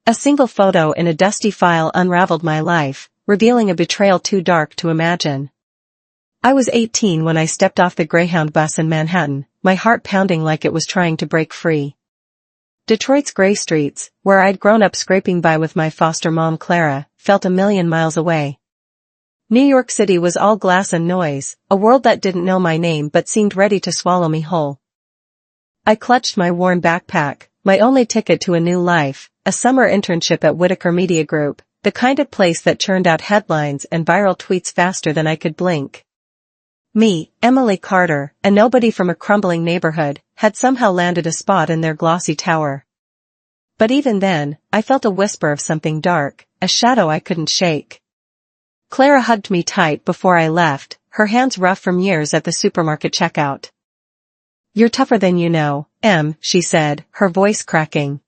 A single photo in a dusty file unraveled my life, revealing a betrayal too dark to imagine. I was 18 when I stepped off the Greyhound bus in Manhattan, my heart pounding like it was trying to break free. Detroit's gray streets, where I'd grown up scraping by with my foster mom Clara, felt a million miles away. New York City was all glass and noise, a world that didn't know my name but seemed ready to swallow me whole. I clutched my worn backpack, my only ticket to a new life, a summer internship at Whitaker Media Group, the kind of place that churned out headlines and viral tweets faster than I could blink. Me, Emily Carter, a nobody from a crumbling neighborhood, had somehow landed a spot in their glossy tower. But even then, I felt a whisper of something dark, a shadow I couldn't shake. Clara hugged me tight before I left, her hands rough from years at the supermarket checkout. "You're tougher than you know, Em," she said, her voice cracking.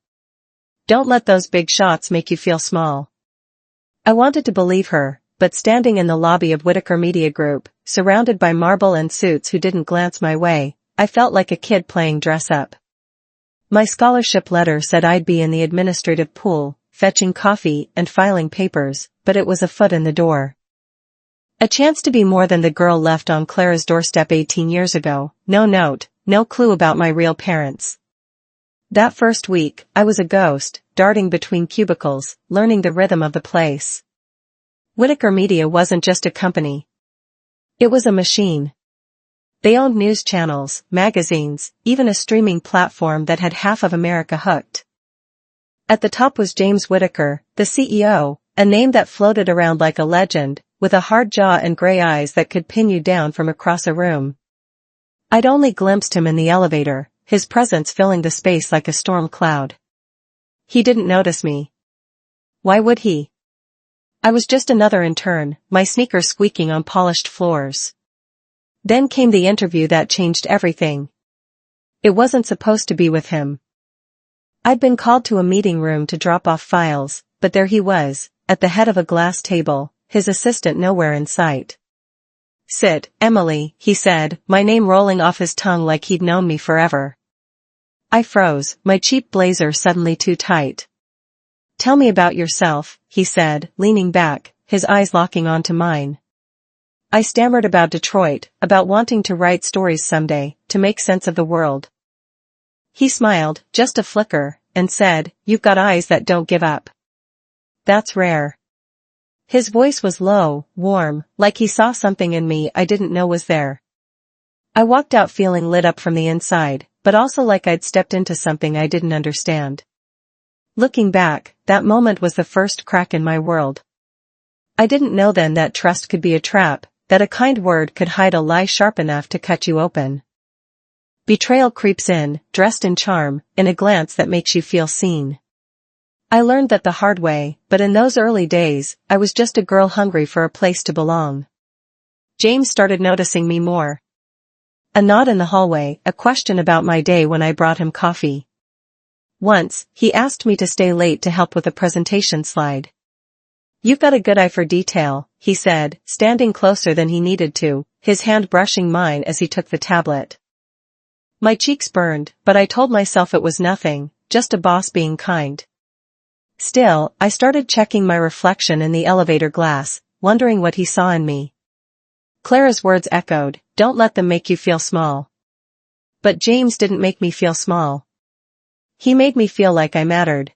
"Don't let those big shots make you feel small." I wanted to believe her, but standing in the lobby of Whitaker Media Group, surrounded by marble and suits who didn't glance my way, I felt like a kid playing dress-up. My scholarship letter said I'd be in the administrative pool, fetching coffee and filing papers, but it was a foot in the door. A chance to be more than the girl left on Clara's doorstep 18 years ago, no note, no clue about my real parents. That first week, I was a ghost, darting between cubicles, learning the rhythm of the place. Whitaker Media wasn't just a company. It was a machine. They owned news channels, magazines, even a streaming platform that had half of America hooked. At the top was James Whitaker, the CEO, a name that floated around like a legend, with a hard jaw and gray eyes that could pin you down from across a room. I'd only glimpsed him in the elevator, his presence filling the space like a storm cloud. He didn't notice me. Why would he? I was just another intern, my sneakers squeaking on polished floors. Then came the interview that changed everything. It wasn't supposed to be with him. I'd been called to a meeting room to drop off files, but there he was, at the head of a glass table, his assistant nowhere in sight. "Sit, Emily," he said, my name rolling off his tongue like he'd known me forever. I froze, my cheap blazer suddenly too tight. "Tell me about yourself," he said, leaning back, his eyes locking onto mine. I stammered about Detroit, about wanting to write stories someday, to make sense of the world. He smiled, just a flicker, and said, "You've got eyes that don't give up. That's rare." His voice was low, warm, like he saw something in me I didn't know was there. I walked out feeling lit up from the inside, but also like I'd stepped into something I didn't understand. Looking back, that moment was the first crack in my world. I didn't know then that trust could be a trap, that a kind word could hide a lie sharp enough to cut you open. Betrayal creeps in, dressed in charm, in a glance that makes you feel seen. I learned that the hard way, but in those early days, I was just a girl hungry for a place to belong. James started noticing me more. A nod in the hallway, a question about my day when I brought him coffee. Once, he asked me to stay late to help with a presentation slide. "You've got a good eye for detail," he said, standing closer than he needed to, his hand brushing mine as he took the tablet. My cheeks burned, but I told myself it was nothing, just a boss being kind. Still, I started checking my reflection in the elevator glass, wondering what he saw in me. Clara's words echoed, "Don't let them make you feel small." But James didn't make me feel small. He made me feel like I mattered.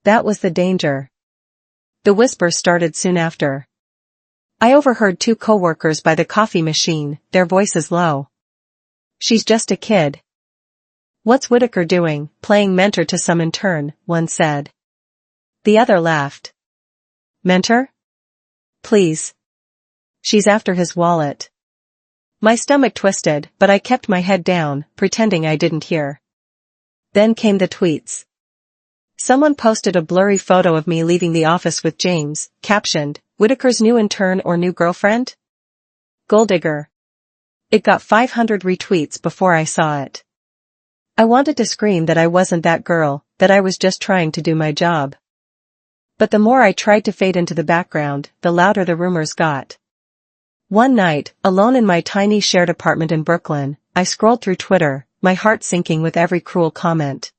That was the danger. The whisper started soon after. I overheard two coworkers by the coffee machine, their voices low. "She's just a kid." "What's Whitaker doing, playing mentor to some intern?" one said. The other laughed. "Mentor? Please. She's after his wallet." My stomach twisted, but I kept my head down, pretending I didn't hear. Then came the tweets. Someone posted a blurry photo of me leaving the office with James, captioned, "Whitaker's new intern or new girlfriend? Gold digger." It got 500 retweets before I saw it. I wanted to scream that I wasn't that girl, that I was just trying to do my job. But the more I tried to fade into the background, the louder the rumors got. One night, alone in my tiny shared apartment in Brooklyn, I scrolled through Twitter, my heart sinking with every cruel comment.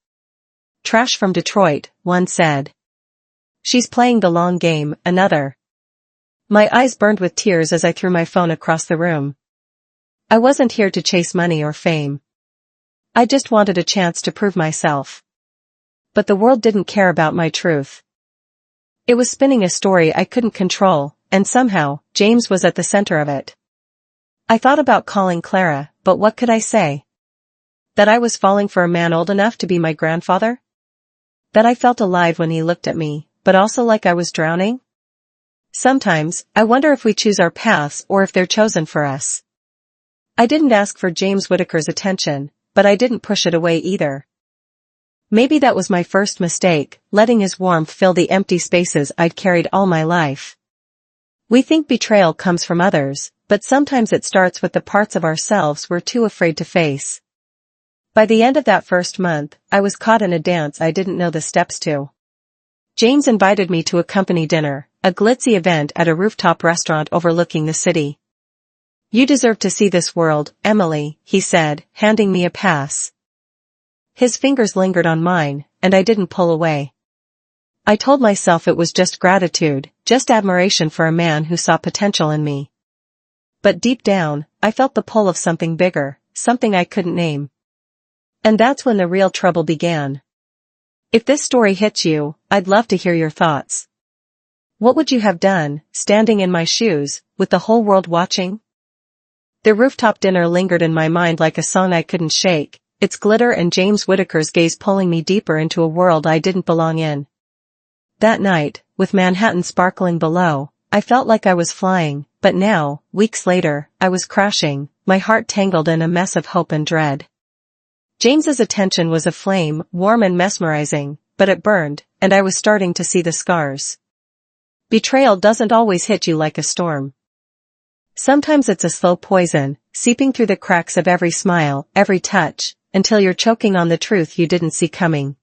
"Trash from Detroit," one said. She's playing the long game, another. My eyes burned with tears as I threw my phone across the room. I wasn't here to chase money or fame. I just wanted a chance to prove myself. But the world didn't care about my truth. It was spinning a story I couldn't control, and somehow, James was at the center of it. I thought about calling Clara, but what could I say? That I was falling for a man old enough to be my grandfather? That I felt alive when he looked at me, but also like I was drowning? Sometimes, I wonder if we choose our paths or if they're chosen for us. I didn't ask for James Whittaker's attention, but I didn't push it away either. Maybe that was my first mistake, letting his warmth fill the empty spaces I'd carried all my life. We think betrayal comes from others, but sometimes it starts with the parts of ourselves we're too afraid to face. By the end of that first month, I was caught in a dance I didn't know the steps to. James invited me to a company dinner, a glitzy event at a rooftop restaurant overlooking the city. "You deserve to see this world, Emily," he said, handing me a pass. His fingers lingered on mine, and I didn't pull away. I told myself it was just gratitude, just admiration for a man who saw potential in me. But deep down, I felt the pull of something bigger, something I couldn't name. And that's when the real trouble began. If this story hits you, I'd love to hear your thoughts. What would you have done, standing in my shoes, with the whole world watching? The rooftop dinner lingered in my mind like a song I couldn't shake, its glitter and James Whittaker's gaze pulling me deeper into a world I didn't belong in. That night, with Manhattan sparkling below, I felt like I was flying, but now, weeks later, I was crashing, my heart tangled in a mess of hope and dread. James's attention was a flame, warm and mesmerizing, but it burned, and I was starting to see the scars. Betrayal doesn't always hit you like a storm. Sometimes it's a slow poison, seeping through the cracks of every smile, every touch, until you're choking on the truth you didn't see coming.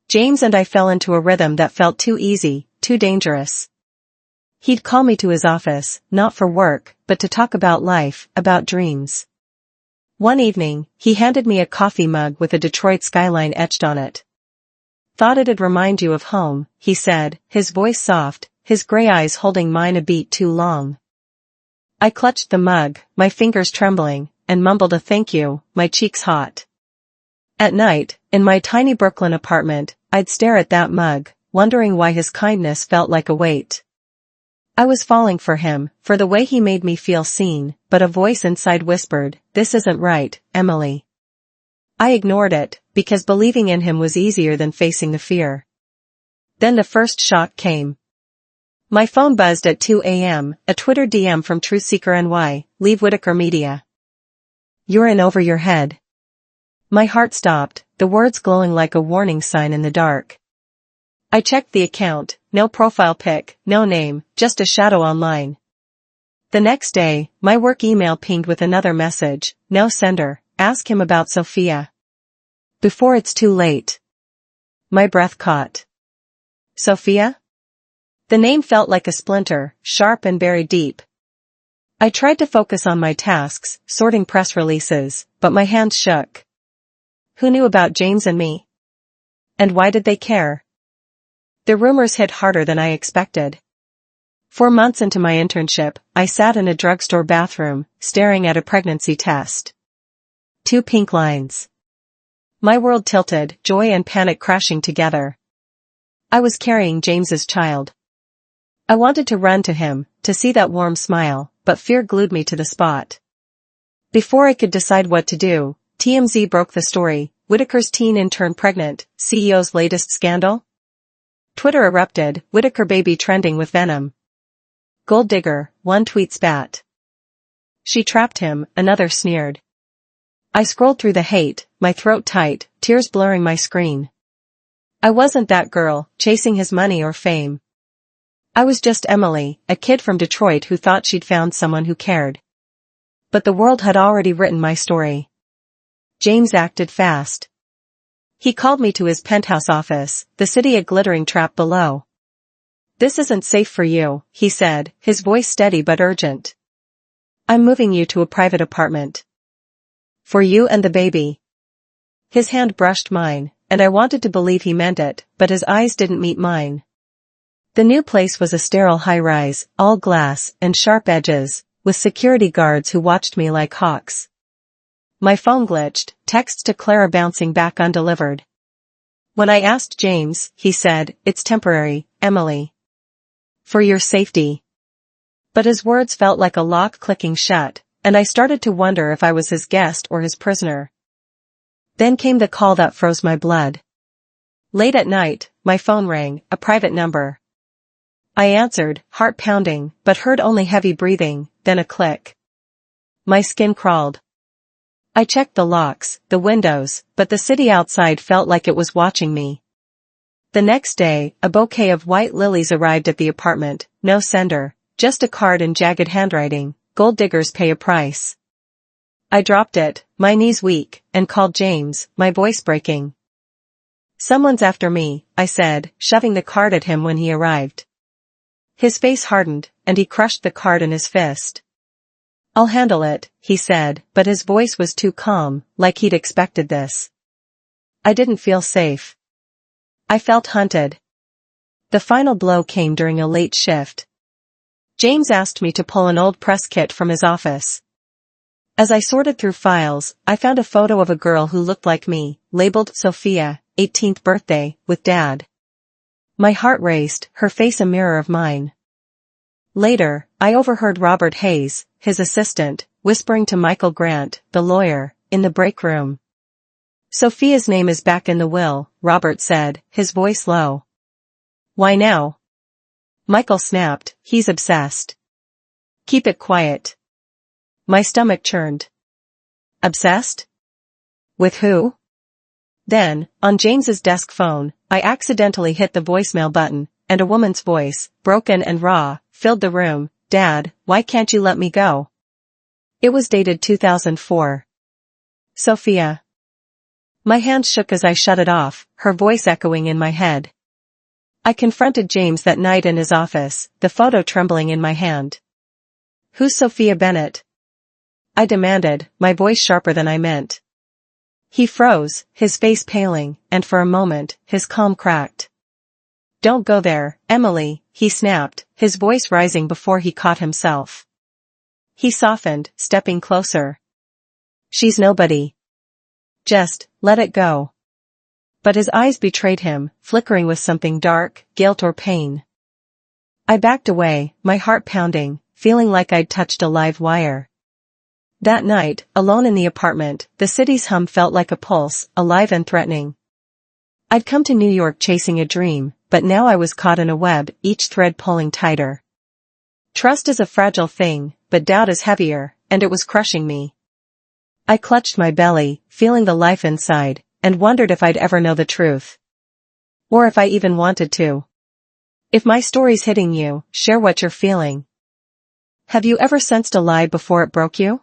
James and I fell into a rhythm that felt too easy, too dangerous. He'd call me to his office, not for work, but to talk about life, about dreams. One evening, he handed me a coffee mug with a Detroit skyline etched on it. "Thought it'd remind you of home," he said, his voice soft, his gray eyes holding mine a beat too long. I clutched the mug, my fingers trembling, and mumbled a thank you, my cheeks hot. At night, in my tiny Brooklyn apartment, I'd stare at that mug, wondering why his kindness felt like a weight. I was falling for him, for the way he made me feel seen, but a voice inside whispered, "This isn't right, Emily." I ignored it, because believing in him was easier than facing the fear. Then the first shock came. My phone buzzed at 2 a.m., a Twitter DM from Truthseeker NY, "Leave Whittaker Media. You're in over your head." My heart stopped, the words glowing like a warning sign in the dark. I checked the account, no profile pic, no name, just a shadow online. The next day, my work email pinged with another message, "No sender, ask him about Sophia. Before it's too late." My breath caught. Sophia? The name felt like a splinter, sharp and buried deep. I tried to focus on my tasks, sorting press releases, but my hands shook. Who knew about James and me? And why did they care? The rumors hit harder than I expected. 4 months into my internship, I sat in a drugstore bathroom, staring at a pregnancy test. 2 pink lines. My world tilted, joy and panic crashing together. I was carrying James's child. I wanted to run to him, to see that warm smile, but fear glued me to the spot. Before I could decide what to do, TMZ broke the story, Whittaker's teen intern pregnant, CEO's latest scandal? Twitter erupted, Whittaker baby trending with venom. Gold digger, one tweet spat. She trapped him, another sneered. I scrolled through the hate, my throat tight, tears blurring my screen. I wasn't that girl, chasing his money or fame. I was just Emily, a kid from Detroit who thought she'd found someone who cared. But the world had already written my story. James acted fast. He called me to his penthouse office, the city a glittering trap below. "This isn't safe for you," he said, his voice steady but urgent. "I'm moving you to a private apartment. For you and the baby." His hand brushed mine, and I wanted to believe he meant it, but his eyes didn't meet mine. The new place was a sterile high-rise, all glass and sharp edges, with security guards who watched me like hawks. My phone glitched, texts to Clara bouncing back undelivered. When I asked James, he said, "It's temporary, Emily. For your safety." But his words felt like a lock clicking shut, and I started to wonder if I was his guest or his prisoner. Then came the call that froze my blood. Late at night, my phone rang, a private number. I answered, heart pounding, but heard only heavy breathing, then a click. My skin crawled. I checked the locks, the windows, but the city outside felt like it was watching me. The next day, a bouquet of white lilies arrived at the apartment, no sender, just a card in jagged handwriting, "Gold diggers pay a price." I dropped it, my knees weak, and called James, my voice breaking. "Someone's after me," I said, shoving the card at him when he arrived. His face hardened, and he crushed the card in his fist. "I'll handle it," he said, but his voice was too calm, like he'd expected this. I didn't feel safe. I felt hunted. The final blow came during a late shift. James asked me to pull an old press kit from his office. As I sorted through files, I found a photo of a girl who looked like me, labeled Sophia, 18th birthday, with Dad. My heart raced, her face a mirror of mine. Later, I overheard Robert Hayes, his assistant, whispering to Michael Grant, the lawyer, in the break room. "Sophia's name is back in the will," Robert said, his voice low. "Why now?" Michael snapped, "He's obsessed." "Keep it quiet." My stomach churned. "Obsessed? With who?" Then, on James's desk phone, I accidentally hit the voicemail button, and a woman's voice, broken and raw, filled the room. "Dad, why can't you let me go?" It was dated 2004. "Sophia." My hand shook as I shut it off, her voice echoing in my head. I confronted James that night in his office, the photo trembling in my hand. "Who's Sophia Bennett?" I demanded, my voice sharper than I meant. He froze, his face paling, and for a moment, his calm cracked. "Don't go there, Emily," he snapped, his voice rising before he caught himself. He softened, stepping closer. "She's nobody. Just, let it go." But his eyes betrayed him, flickering with something dark, guilt or pain. I backed away, my heart pounding, feeling like I'd touched a live wire. That night, alone in the apartment, the city's hum felt like a pulse, alive and threatening. I'd come to New York chasing a dream, but now I was caught in a web, each thread pulling tighter. Trust is a fragile thing, but doubt is heavier, and it was crushing me. I clutched my belly, feeling the life inside, and wondered if I'd ever know the truth. Or if I even wanted to. If my story's hitting you, share what you're feeling. Have you ever sensed a lie before it broke you?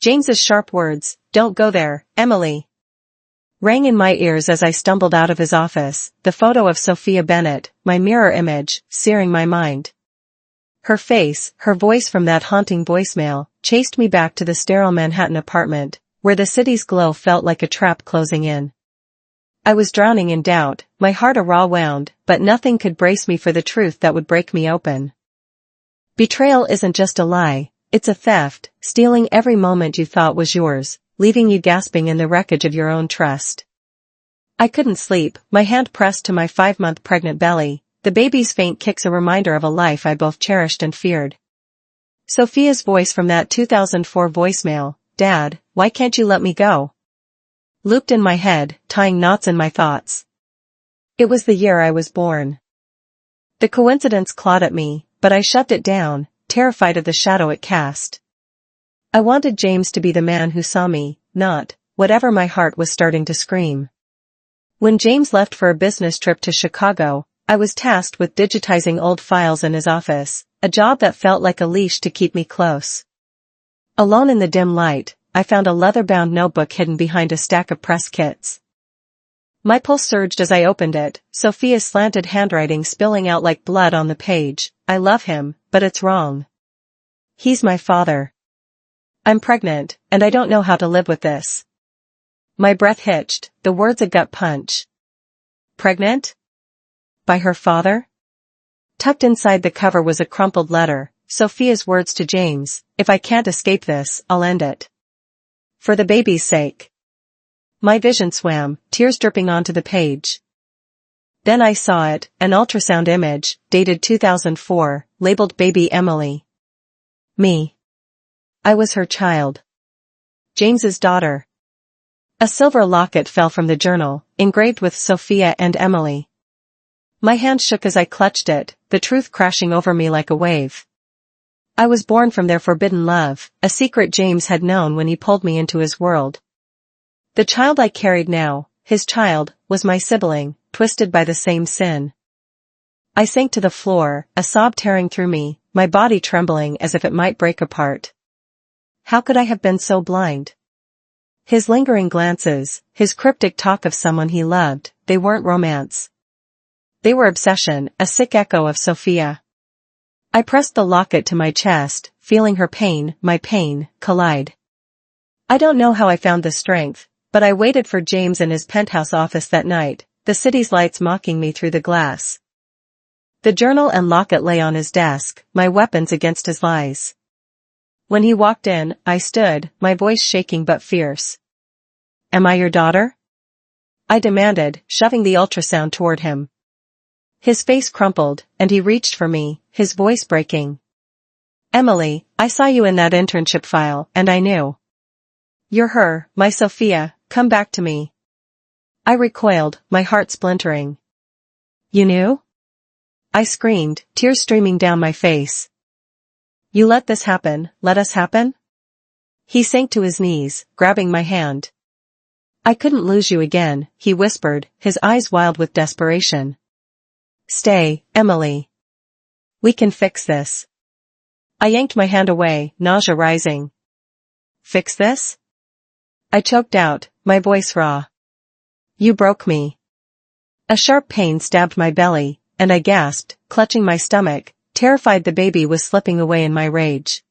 James's sharp words, "Don't go there, Emily," rang in my ears as I stumbled out of his office, the photo of Sophia Bennett, my mirror image, searing my mind. Her face, her voice from that haunting voicemail, chased me back to the sterile Manhattan apartment, where the city's glow felt like a trap closing in. I was drowning in doubt, my heart a raw wound, but nothing could brace me for the truth that would break me open. Betrayal isn't just a lie, it's a theft, stealing every moment you thought was yours, leaving you gasping in the wreckage of your own trust. I couldn't sleep, my hand pressed to my 5-month pregnant belly, the baby's faint kicks a reminder of a life I both cherished and feared. Sophia's voice from that 2004 voicemail, "Dad, why can't you let me go?" looped in my head, tying knots in my thoughts. It was the year I was born. The coincidence clawed at me, but I shoved it down, terrified of the shadow it cast. I wanted James to be the man who saw me, not whatever my heart was starting to scream. When James left for a business trip to Chicago, I was tasked with digitizing old files in his office, a job that felt like a leash to keep me close. Alone in the dim light, I found a leather-bound notebook hidden behind a stack of press kits. My pulse surged as I opened it, Sophia's slanted handwriting spilling out like blood on the page. "I love him, but it's wrong. He's my father. I'm pregnant, and I don't know how to live with this." My breath hitched, the words a gut punch. Pregnant? By her father? Tucked inside the cover was a crumpled letter, Sophia's words to James, "If I can't escape this, I'll end it. For the baby's sake." My vision swam, tears dripping onto the page. Then I saw it, an ultrasound image, dated 2004, labeled Baby Emily. Me. I was her child. James's daughter. A silver locket fell from the journal, engraved with Sophia and Emily. My hand shook as I clutched it, the truth crashing over me like a wave. I was born from their forbidden love, a secret James had known when he pulled me into his world. The child I carried now, his child, was my sibling, twisted by the same sin. I sank to the floor, a sob tearing through me, my body trembling as if it might break apart. How could I have been so blind? His lingering glances, his cryptic talk of someone he loved, they weren't romance. They were obsession, a sick echo of Sophia. I pressed the locket to my chest, feeling her pain, my pain, collide. I don't know how I found the strength, but I waited for James in his penthouse office that night, the city's lights mocking me through the glass. The journal and locket lay on his desk, my weapons against his lies. When he walked in, I stood, my voice shaking but fierce. "Am I your daughter?" I demanded, shoving the ultrasound toward him. His face crumpled, and he reached for me, his voice breaking. "Emily, I saw you in that internship file, and I knew. You're her, my Sophia, come back to me." I recoiled, my heart splintering. "You knew?" I screamed, tears streaming down my face. "You let this happen, let us happen?" He sank to his knees, grabbing my hand. "I couldn't lose you again," he whispered, his eyes wild with desperation. "Stay, Emily. We can fix this." I yanked my hand away, nausea rising. "Fix this?" I choked out, my voice raw. "You broke me." A sharp pain stabbed my belly, and I gasped, clutching my stomach, terrified the baby was slipping away in my rage.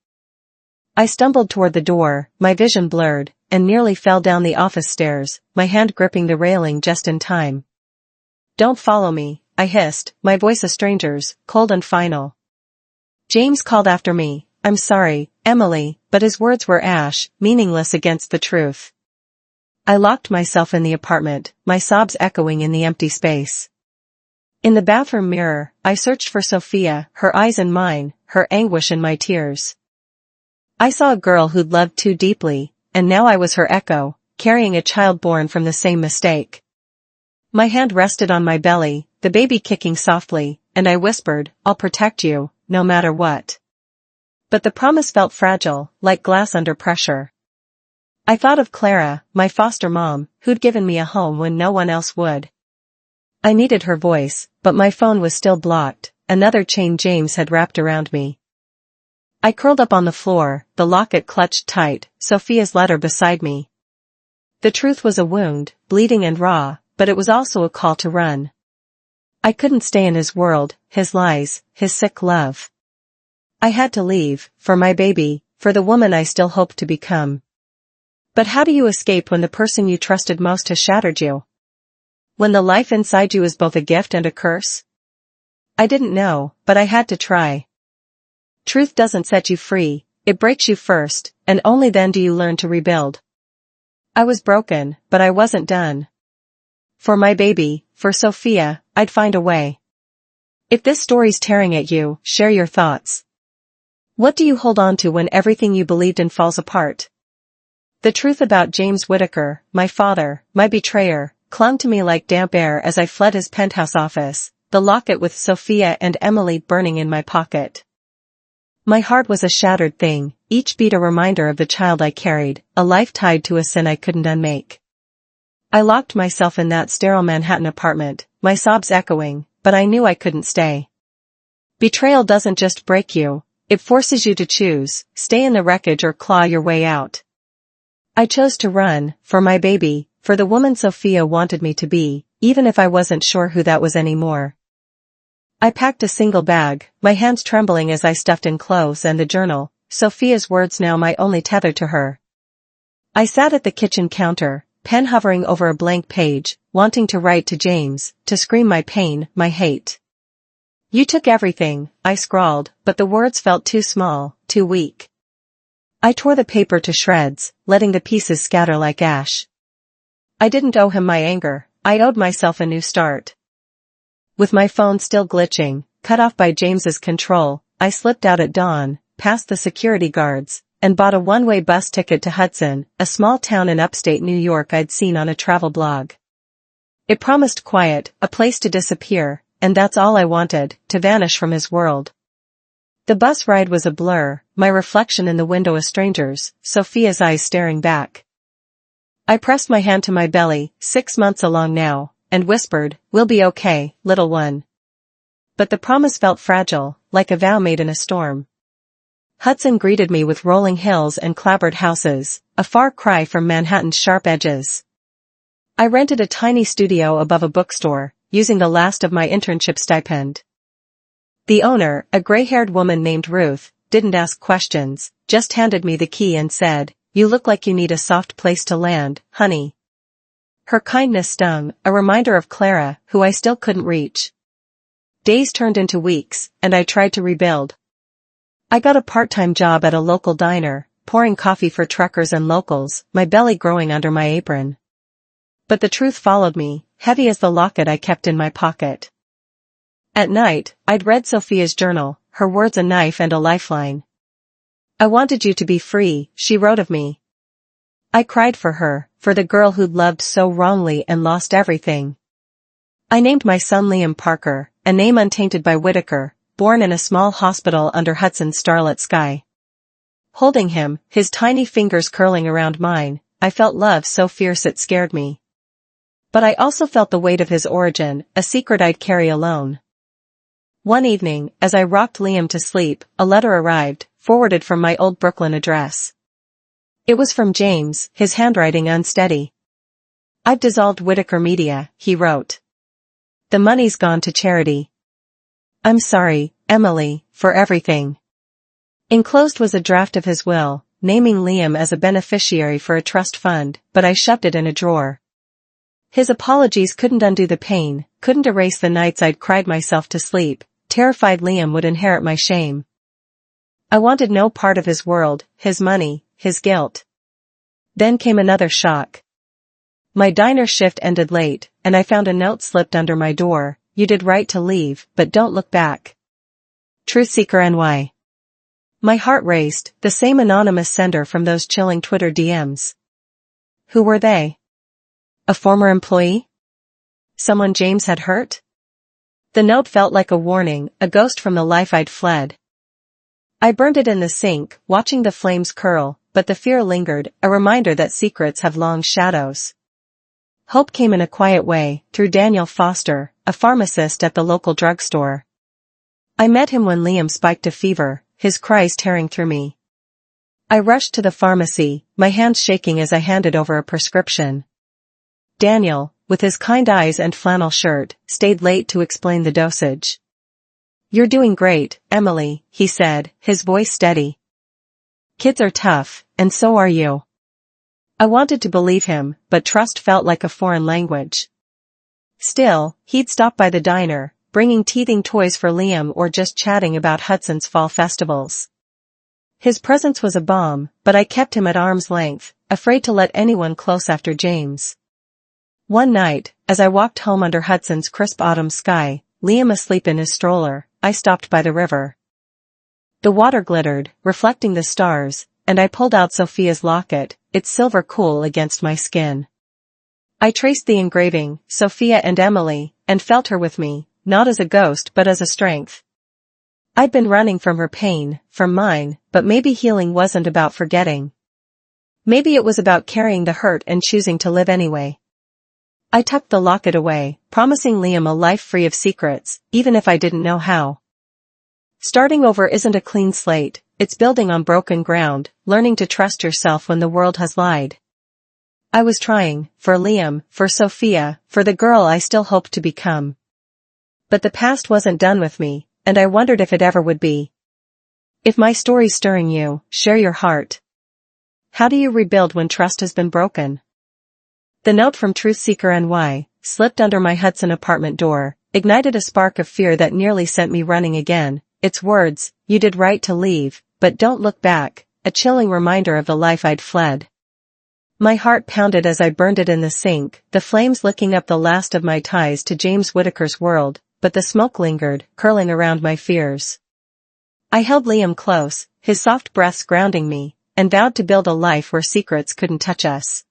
I stumbled toward the door, my vision blurred, and nearly fell down the office stairs, my hand gripping the railing just in time. "Don't follow me," I hissed, my voice a stranger's, cold and final. James called after me, "I'm sorry, Emily," but his words were ash, meaningless against the truth. I locked myself in the apartment, my sobs echoing in the empty space. In the bathroom mirror, I searched for Sophia, her eyes in mine, her anguish in my tears. I saw a girl who'd loved too deeply, and now I was her echo, carrying a child born from the same mistake. My hand rested on my belly, the baby kicking softly, and I whispered, "I'll protect you, no matter what." But the promise felt fragile, like glass under pressure. I thought of Clara, my foster mom, who'd given me a home when no one else would. I needed her voice, but my phone was still blocked, another chain James had wrapped around me. I curled up on the floor, the locket clutched tight, Sophia's letter beside me. The truth was a wound, bleeding and raw, but it was also a call to run. I couldn't stay in his world, his lies, his sick love. I had to leave, for my baby, for the woman I still hoped to become. But how do you escape when the person you trusted most has shattered you? When the life inside you is both a gift and a curse? I didn't know, but I had to try. Truth doesn't set you free, it breaks you first, and only then do you learn to rebuild. I was broken, but I wasn't done. For my baby, for Sophia, I'd find a way. If this story's tearing at you, share your thoughts. What do you hold on to when everything you believed in falls apart? The truth about James Whittaker, my father, my betrayer, clung to me like damp air as I fled his penthouse office, the locket with Sophia and Emily burning in my pocket. My heart was a shattered thing, each beat a reminder of the child I carried, a life tied to a sin I couldn't unmake. I locked myself in that sterile Manhattan apartment, my sobs echoing, but I knew I couldn't stay. Betrayal doesn't just break you, it forces you to choose, stay in the wreckage or claw your way out. I chose to run, for my baby, for the woman Sophia wanted me to be, even if I wasn't sure who that was anymore. I packed a single bag, my hands trembling as I stuffed in clothes and the journal, Sophia's words now my only tether to her. I sat at the kitchen counter, pen hovering over a blank page, wanting to write to James, to scream my pain, my hate. You took everything, I scrawled, but the words felt too small, too weak. I tore the paper to shreds, letting the pieces scatter like ash. I didn't owe him my anger, I owed myself a new start. With my phone still glitching, cut off by James's control, I slipped out at dawn, past the security guards, and bought a one-way bus ticket to Hudson, a small town in upstate New York I'd seen on a travel blog. It promised quiet, a place to disappear, and that's all I wanted, to vanish from his world. The bus ride was a blur, my reflection in the window a stranger's, Sophia's eyes staring back. I pressed my hand to my belly, 6 months along now, and whispered, "We'll be okay, little one." But the promise felt fragile, like a vow made in a storm. Hudson greeted me with rolling hills and clapboard houses, a far cry from Manhattan's sharp edges. I rented a tiny studio above a bookstore, using the last of my internship stipend. The owner, a gray-haired woman named Ruth, didn't ask questions, just handed me the key and said, "You look like you need a soft place to land, honey." Her kindness stung, a reminder of Clara, who I still couldn't reach. Days turned into weeks, and I tried to rebuild. I got a part-time job at a local diner, pouring coffee for truckers and locals, my belly growing under my apron. But the truth followed me, heavy as the locket I kept in my pocket. At night, I'd read Sophia's journal, her words a knife and a lifeline. "I wanted you to be free," she wrote of me. I cried for her, for the girl who'd loved so wrongly and lost everything. I named my son Liam Parker, a name untainted by Whitaker, born in a small hospital under Hudson's starlit sky. Holding him, his tiny fingers curling around mine, I felt love so fierce it scared me. But I also felt the weight of his origin, a secret I'd carry alone. One evening, as I rocked Liam to sleep, a letter arrived, forwarded from my old Brooklyn address. It was from James, his handwriting unsteady. "I've dissolved Whitaker Media," he wrote. "The money's gone to charity. I'm sorry, Emily, for everything." Enclosed was a draft of his will, naming Liam as a beneficiary for a trust fund, but I shoved it in a drawer. His apologies couldn't undo the pain, couldn't erase the nights I'd cried myself to sleep, terrified Liam would inherit my shame. I wanted no part of his world, his money, his guilt. Then came another shock. My diner shift ended late, and I found a note slipped under my door. "You did right to leave, but don't look back. Truth Seeker NY." My heart raced, the same anonymous sender from those chilling Twitter DMs. Who were they? A former employee? Someone James had hurt? The note felt like a warning, a ghost from the life I'd fled. I burned it in the sink, watching the flames curl, but the fear lingered, a reminder that secrets have long shadows. Hope came in a quiet way, through Daniel Foster, a pharmacist at the local drugstore. I met him when Liam spiked a fever, his cries tearing through me. I rushed to the pharmacy, my hands shaking as I handed over a prescription. Daniel, with his kind eyes and flannel shirt, stayed late to explain the dosage. "You're doing great, Emily," he said, his voice steady. "Kids are tough, and so are you." I wanted to believe him, but trust felt like a foreign language. Still, he'd stop by the diner, bringing teething toys for Liam or just chatting about Hudson's fall festivals. His presence was a balm, but I kept him at arm's length, afraid to let anyone close after James. One night, as I walked home under Hudson's crisp autumn sky, Liam asleep in his stroller, I stopped by the river. The water glittered, reflecting the stars, and I pulled out Sophia's locket, its silver cool against my skin. I traced the engraving, Sophia and Emily, and felt her with me, not as a ghost but as a strength. I'd been running from her pain, from mine, but maybe healing wasn't about forgetting. Maybe it was about carrying the hurt and choosing to live anyway. I tucked the locket away, promising Liam a life free of secrets, even if I didn't know how. Starting over isn't a clean slate, it's building on broken ground, learning to trust yourself when the world has lied. I was trying, for Liam, for Sophia, for the girl I still hoped to become. But the past wasn't done with me, and I wondered if it ever would be. If my story's stirring you, share your heart. How do you rebuild when trust has been broken? The note from Truth Seeker NY slipped under my Hudson apartment door, ignited a spark of fear that nearly sent me running again. Its words, "You did right to leave, but don't look back," a chilling reminder of the life I'd fled. My heart pounded as I burned it in the sink, the flames licking up the last of my ties to James Whittaker's world, but the smoke lingered, curling around my fears. I held Liam close, his soft breaths grounding me, and vowed to build a life where secrets couldn't touch us.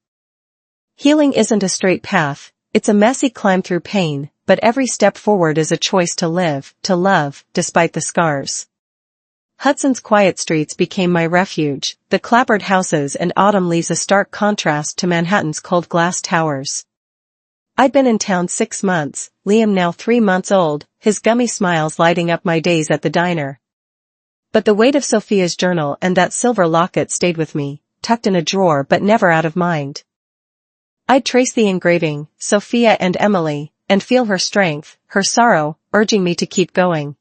Healing isn't a straight path, it's a messy climb through pain, but every step forward is a choice to live, to love, despite the scars. Hudson's quiet streets became my refuge, the clapboard houses and autumn leaves a stark contrast to Manhattan's cold glass towers. I'd been in town 6 months, Liam now 3 months old, his gummy smiles lighting up my days at the diner. But the weight of Sophia's journal and that silver locket stayed with me, tucked in a drawer but never out of mind. I'd trace the engraving, Sophia and Emily, and feel her strength, her sorrow, urging me to keep going.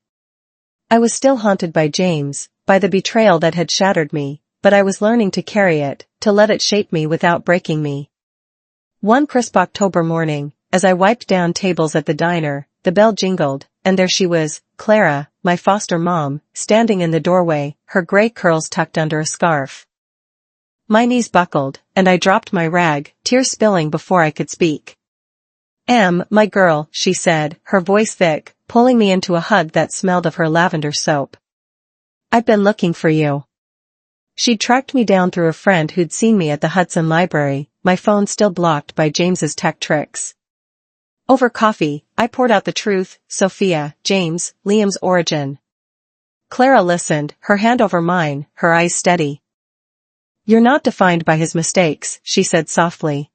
I was still haunted by James, by the betrayal that had shattered me, but I was learning to carry it, to let it shape me without breaking me. One crisp October morning, as I wiped down tables at the diner, the bell jingled, and there she was, Clara, my foster mom, standing in the doorway, her gray curls tucked under a scarf. My knees buckled, and I dropped my rag, tears spilling before I could speak. My girl," she said, her voice thick, pulling me into a hug that smelled of her lavender soap. "I've been looking for you." She'd tracked me down through a friend who'd seen me at the Hudson Library, my phone still blocked by James's tech tricks. Over coffee, I poured out the truth, Sophia, James, Liam's origin. Clara listened, her hand over mine, her eyes steady. "You're not defined by his mistakes," she said softly.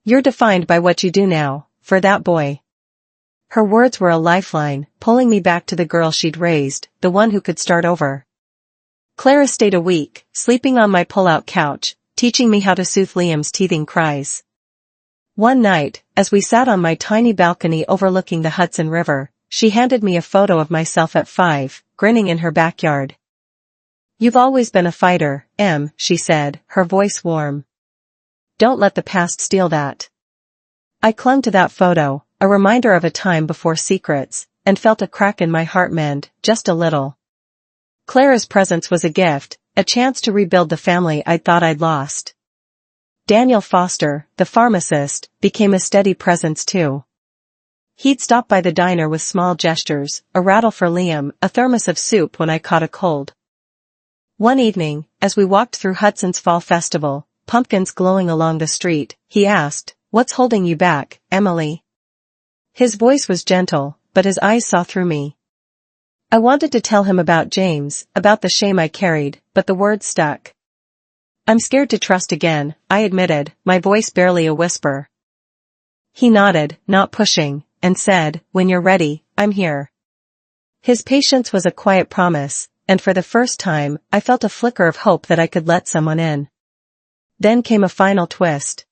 "You're defined by what you do now, for that boy." Her words were a lifeline, pulling me back to the girl she'd raised, the one who could start over. Clara stayed a week, sleeping on my pull-out couch, teaching me how to soothe Liam's teething cries. One night, as we sat on my tiny balcony overlooking the Hudson River, she handed me a photo of myself at 5, grinning in her backyard. "You've always been a fighter, she said, her voice warm. "Don't let the past steal that." I clung to that photo, a reminder of a time before secrets, and felt a crack in my heart mend, just a little. Clara's presence was a gift, a chance to rebuild the family I'd thought I'd lost. Daniel Foster, the pharmacist, became a steady presence too. He'd stop by the diner with small gestures, a rattle for Liam, a thermos of soup when I caught a cold. One evening, as we walked through Hudson's Fall Festival, pumpkins glowing along the street, he asked, "What's holding you back, Emily?" His voice was gentle, but his eyes saw through me. I wanted to tell him about James, about the shame I carried, but the words stuck. "I'm scared to trust again," I admitted, my voice barely a whisper. He nodded, not pushing, and said, "When you're ready, I'm here." His patience was a quiet promise, and for the first time, I felt a flicker of hope that I could let someone in. Then came a final twist.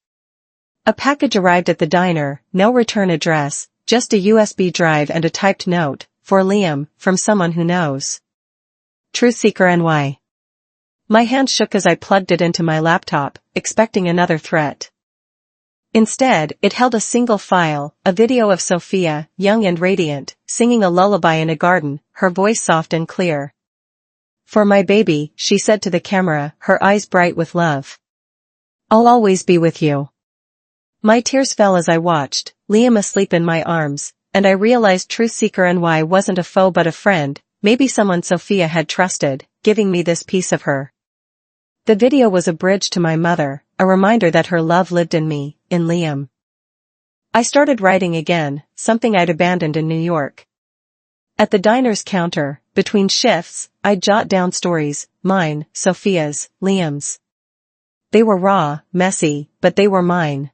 A package arrived at the diner, no return address, just a USB drive and a typed note, "For Liam, from someone who knows. Truth Seeker NY." My hand shook as I plugged it into my laptop, expecting another threat. Instead, it held a single file, a video of Sophia, young and radiant, singing a lullaby in a garden, her voice soft and clear. "For my baby," she said to the camera, her eyes bright with love. "I'll always be with you." My tears fell as I watched, Liam asleep in my arms, and I realized Truth Seeker NY wasn't a foe but a friend, maybe someone Sophia had trusted, giving me this piece of her. The video was a bridge to my mother, a reminder that her love lived in me, in Liam. I started writing again, something I'd abandoned in New York. At the diner's counter, between shifts, I'd jot down stories, mine, Sophia's, Liam's. They were raw, messy, but they were mine.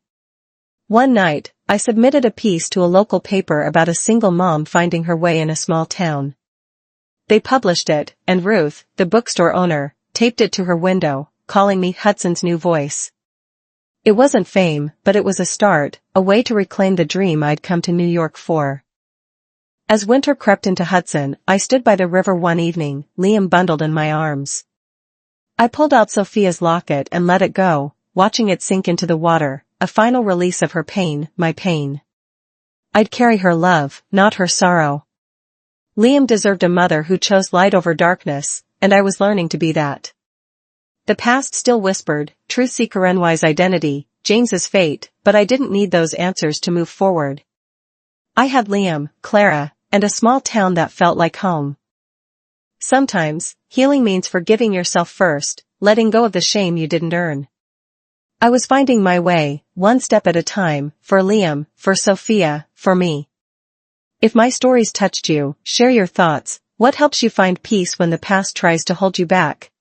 One night, I submitted a piece to a local paper about a single mom finding her way in a small town. They published it, and Ruth, the bookstore owner, taped it to her window, calling me Hudson's new voice. It wasn't fame, but it was a start, a way to reclaim the dream I'd come to New York for. As winter crept into Hudson, I stood by the river one evening, Liam bundled in my arms. I pulled out Sophia's locket and let it go, watching it sink into the water, a final release of her pain, my pain. I'd carry her love, not her sorrow. Liam deserved a mother who chose light over darkness, and I was learning to be that. The past still whispered, truth seeker NY's identity, James's fate, but I didn't need those answers to move forward. I had Liam, Clara, and a small town that felt like home. Sometimes, healing means forgiving yourself first, letting go of the shame you didn't earn. I was finding my way, one step at a time, for Liam, for Sophia, for me. If my stories touched you, share your thoughts. What helps you find peace when the past tries to hold you back?